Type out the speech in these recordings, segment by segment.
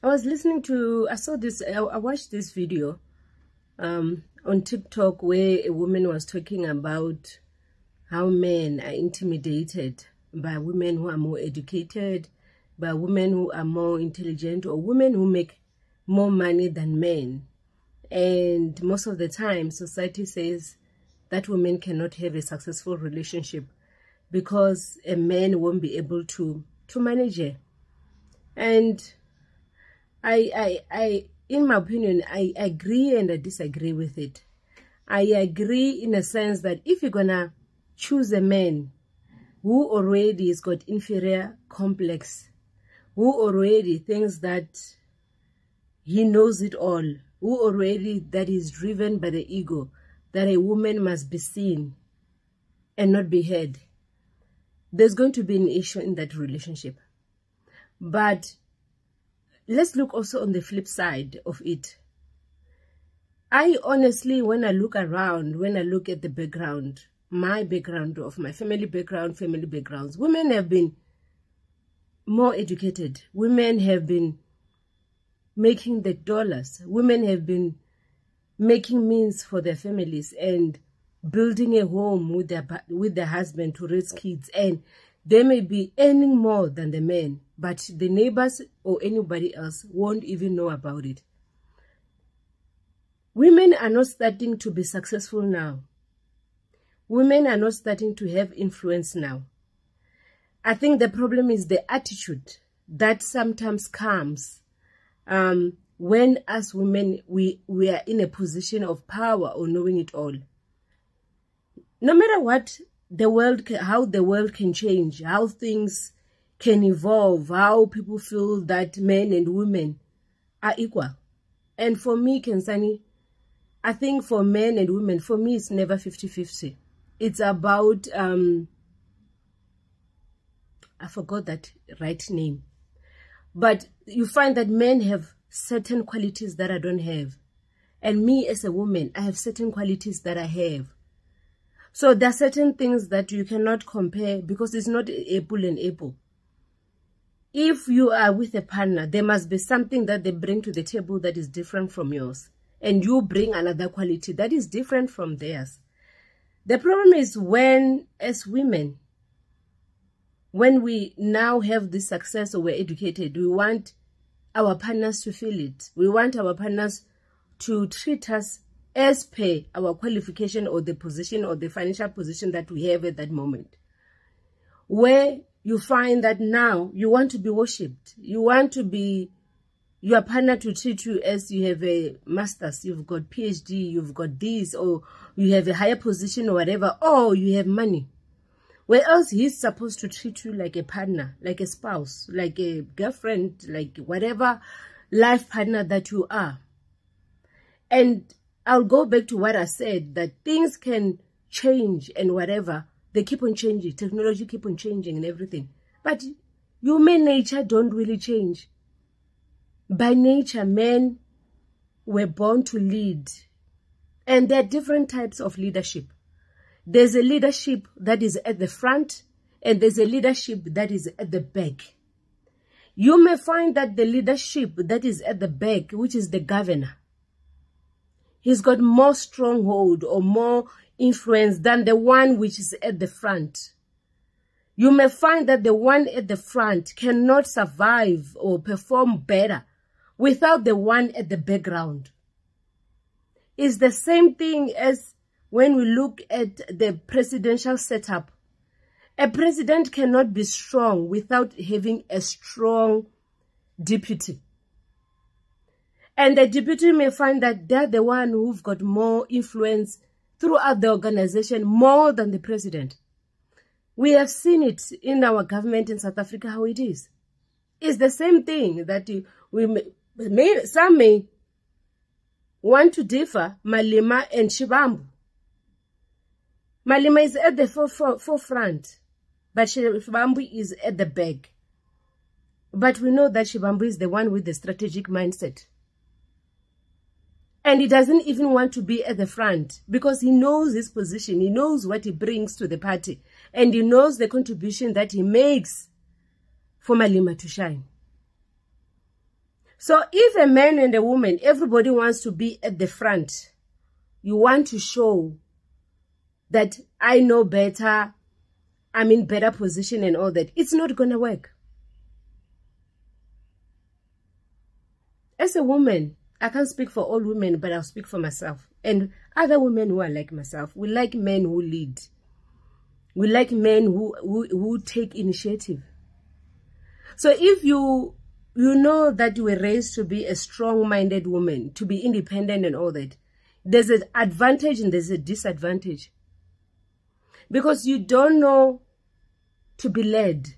I watched this video on TikTok where a woman was talking about how men are intimidated by women who are more educated, by women who are more intelligent, or women who make more money than men. And most of the time, society says that women cannot have a successful relationship because a man won't be able to manage her. And in my opinion, I agree and I disagree with it. I agree in a sense that if you're gonna choose a man who already has got inferior complex, who already thinks that he knows it all, who already that is driven by the ego, that a woman must be seen and not be heard, there's going to be an issue in that relationship. But let's look also on the flip side of it. I honestly, when I look around, when I look at the background, my background of my family backgrounds, women have been more educated. Women have been making the dollars. Women have been making means for their families and building a home with their husband to raise kids. And they may be earning more than the men, but the neighbors or anybody else won't even know about it. Women are not starting to be successful now. Women are not starting to have influence now. I think the problem is the attitude that sometimes comes when as women we are in a position of power or knowing it all. No matter what the world, how the world can change, how things can evolve, how people feel that men and women are equal. And for me, Kensani, I think for men and women, for me, it's never 50-50. It's about, I forgot that right name. But you find that men have certain qualities that I don't have. And me as a woman, I have certain qualities that I have. So there are certain things that you cannot compare because it's not apple and apple. If you are with a partner, there must be something that they bring to the table that is different from yours. And you bring another quality that is different from theirs. The problem is when, as women, when we now have this success or we're educated, we want our partners to feel it. We want our partners to treat us as per our qualification or the position or the financial position that we have at that moment. Where you find that now you want to be worshipped. You want to be your partner to treat you as you have a master's, you've got PhD, you've got this, or you have a higher position or whatever, or you have money. Where else he's supposed to treat you like a partner, like a spouse, like a girlfriend, like whatever life partner that you are. And I'll go back to what I said, that things can change and whatever. They keep on changing. Technology keep on changing and everything. But human nature don't really change. By nature, men were born to lead. And there are different types of leadership. There's a leadership that is at the front, and there's a leadership that is at the back. You may find that the leadership that is at the back, which is the governor, he's got more stronghold or more influence than the one which is at the front. You may find that the one at the front cannot survive or perform better without the one at the background. It's the same thing as when we look at the presidential setup. A president cannot be strong without having a strong deputy. And the deputy may find that they're the one who've got more influence throughout the organization, more than the president. We have seen it in our government in South Africa, how it is. It's the same thing that some may want to differ, Malema and Shivambu. Malema is at the forefront, but Shivambu is at the back. But we know that Shivambu is the one with the strategic mindset. And he doesn't even want to be at the front because he knows his position. He knows what he brings to the party. And he knows the contribution that he makes for Malema to shine. So if a man and a woman, everybody wants to be at the front, you want to show that I know better, I'm in better position and all that, it's not going to work. As a woman, I can't speak for all women, but I'll speak for myself. And other women who are like myself, we like men who lead. We like men who take initiative. So if you know that you were raised to be a strong-minded woman, to be independent and all that, there's an advantage and there's a disadvantage. Because you don't know to be led.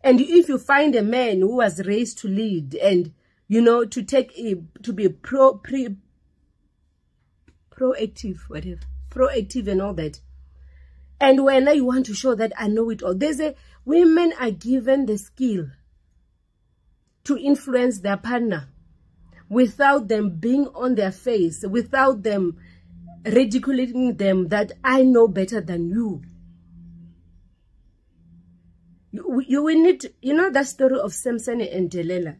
And if you find a man who was raised to lead and, you know, to be proactive, whatever, proactive and all that, and when you want to show that I know it all, women are given the skill to influence their partner without them being on their face, without them ridiculing them that I know better than you. You will need, you know that story of Samson and Delilah.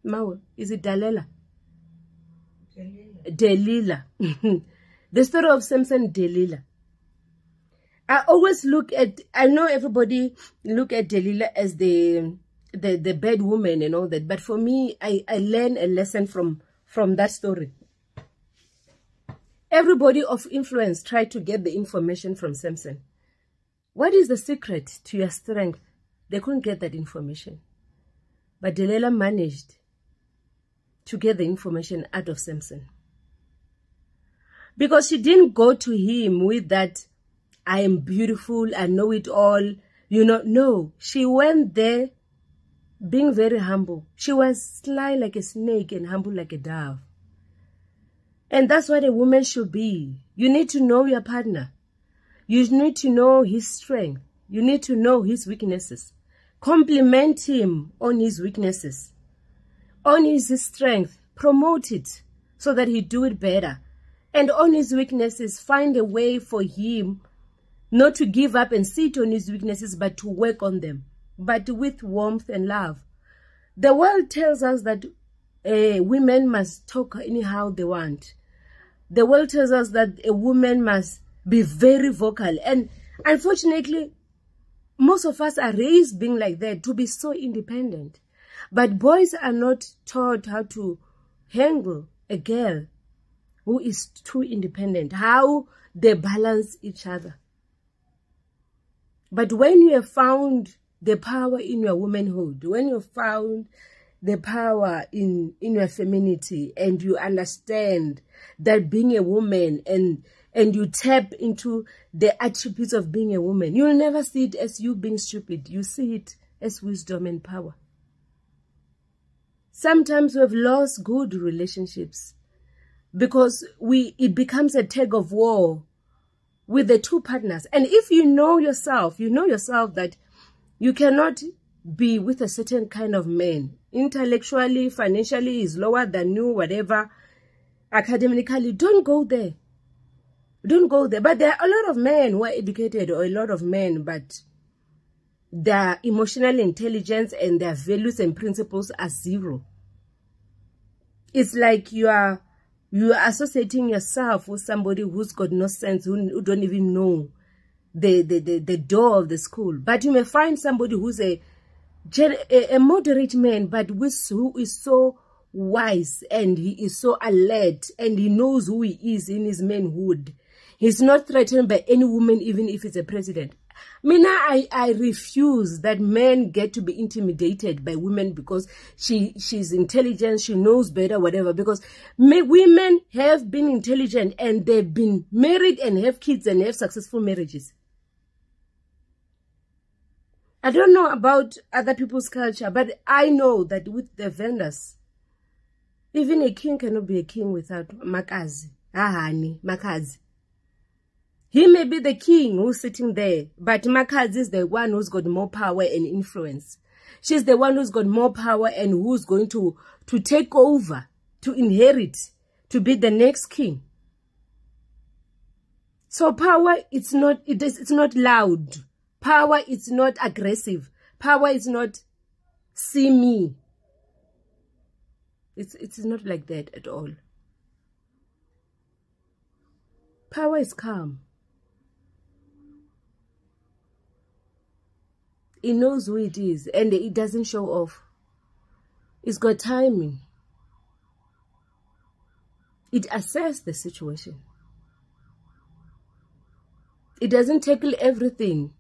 Mawa, is it Delilah? Delilah. The story of Samson and Delilah. I always I know everybody look at Delilah as the bad woman and all that, but for me, I learn a lesson from that story. Everybody of influence tried to get the information from Samson. What is the secret to your strength? They couldn't get that information. But Delilah managed to get the information out of Samson. Because she didn't go to him with that, I am beautiful, I know it all. You know, no. She went there being very humble. She was sly like a snake and humble like a dove. And that's what a woman should be. You need to know your partner. You need to know his strength. You need to know his weaknesses. Compliment him on his weaknesses. On his strength, promote it so that he do it better. And on his weaknesses, find a way for him not to give up and sit on his weaknesses, but to work on them, but with warmth and love. The world tells us that women must talk anyhow they want. The world tells us that a woman must be very vocal. And unfortunately, most of us are raised being like that, to be so independent. But boys are not taught how to handle a girl who is too independent, how they balance each other. But when you have found the power in your womanhood, when you found the power in your femininity, and you understand that being a woman and you tap into the attributes of being a woman, you'll never see it as you being stupid. You see it as wisdom and power. Sometimes we've lost good relationships because it becomes a tug of war with the two partners. And if you know yourself that you cannot be with a certain kind of man, intellectually, financially is lower than you, whatever, academically, don't go there. Don't go there. But there are a lot of men who are educated, or a lot of men, but their emotional intelligence and their values and principles are zero. It's like you are associating yourself with somebody who's got no sense, who don't even know the door of the school. But you may find somebody who's a moderate man, but who is so wise, and he is so alert, and he knows who he is in his manhood. He's not threatened by any woman, even if it's a president. I refuse that men get to be intimidated by women because she's intelligent, she knows better, whatever. Because women have been intelligent and they've been married and have kids and have successful marriages. I don't know about other people's culture, but I know that with the vendors, even a king cannot be a king without makazi. Ahani, makazi. He may be the king who's sitting there, but makazi is the one who's got more power and influence. She's the one who's got more power and who's going to take over, to inherit, to be the next king. So power, it's not loud. Power is not aggressive. Power is not see me. It's not like that at all. Power is calm. It knows who it is, and it doesn't show off. It's got timing. It assesses the situation. It doesn't tackle everything.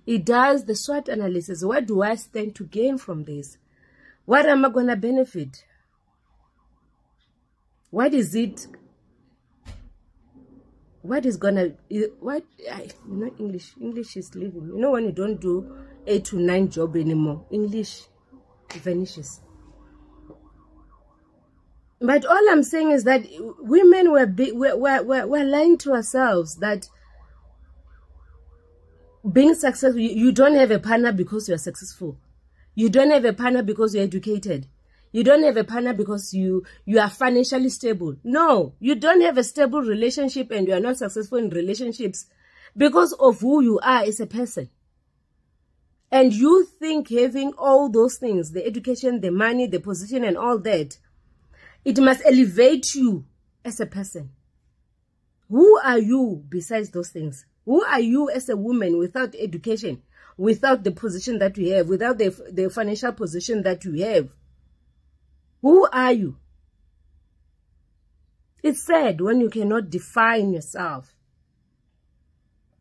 It does the SWOT analysis. What do I stand to gain from this? What am I going to benefit? What is it? What is gonna, what, English is leaving. You know when you don't do 8 to 9 job anymore, English vanishes. But all I'm saying is that women we're lying to ourselves that being successful, you don't have a partner because you're successful. You don't have a partner because you're educated. You don't have a partner because you are financially stable. No, you don't have a stable relationship and you are not successful in relationships because of who you are as a person. And you think having all those things, the education, the money, the position and all that, it must elevate you as a person. Who are you besides those things? Who are you as a woman without education, without the position that you have, without the financial position that you have? Who are you? It's sad when you cannot define yourself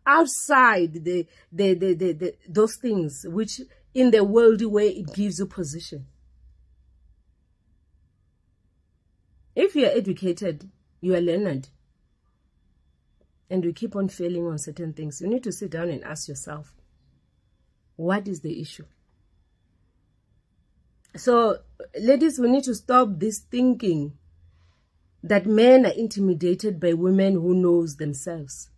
outside those things which in the worldly way it gives you position. If you are educated, you are learned, and you keep on failing on certain things, you need to sit down and ask yourself, what is the issue? So, ladies, we need to stop this thinking that men are intimidated by women who knows themselves.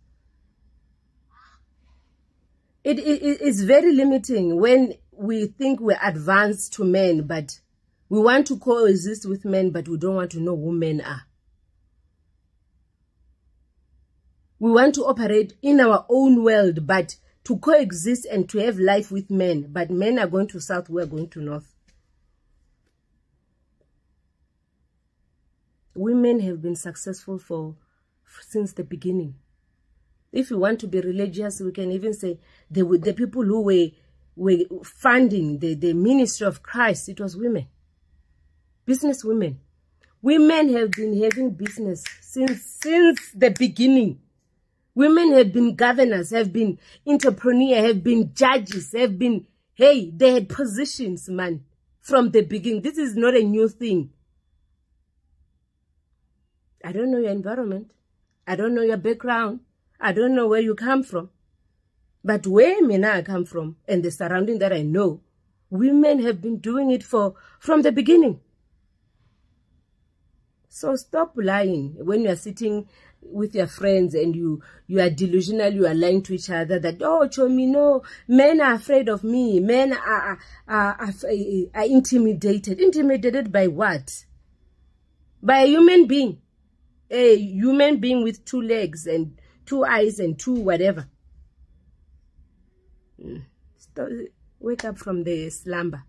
It's very limiting when we think we're advanced to men, but we want to coexist with men, but we don't want to know who men are. We want to operate in our own world, but to coexist and to have life with men. But men are going to south, we're going to north. Women have been successful since the beginning. If you want to be religious, we can even say the people who were funding the ministry of Christ, it was women. Business women. Women have been having business since the beginning. Women have been governors, have been entrepreneurs, have been judges, have been, hey, they had positions, man, from the beginning. This is not a new thing. I don't know your environment. I don't know your background. I don't know where you come from. But where I come from and the surrounding that I know, women have been doing it from the beginning. So stop lying when you are sitting with your friends and you are delusional, you are lying to each other that, oh, Chomi, no, men are afraid of me. Men are intimidated. Intimidated by what? By a human being. A human being with 2 legs and 2 eyes and 2 whatever. Wake up from the slumber.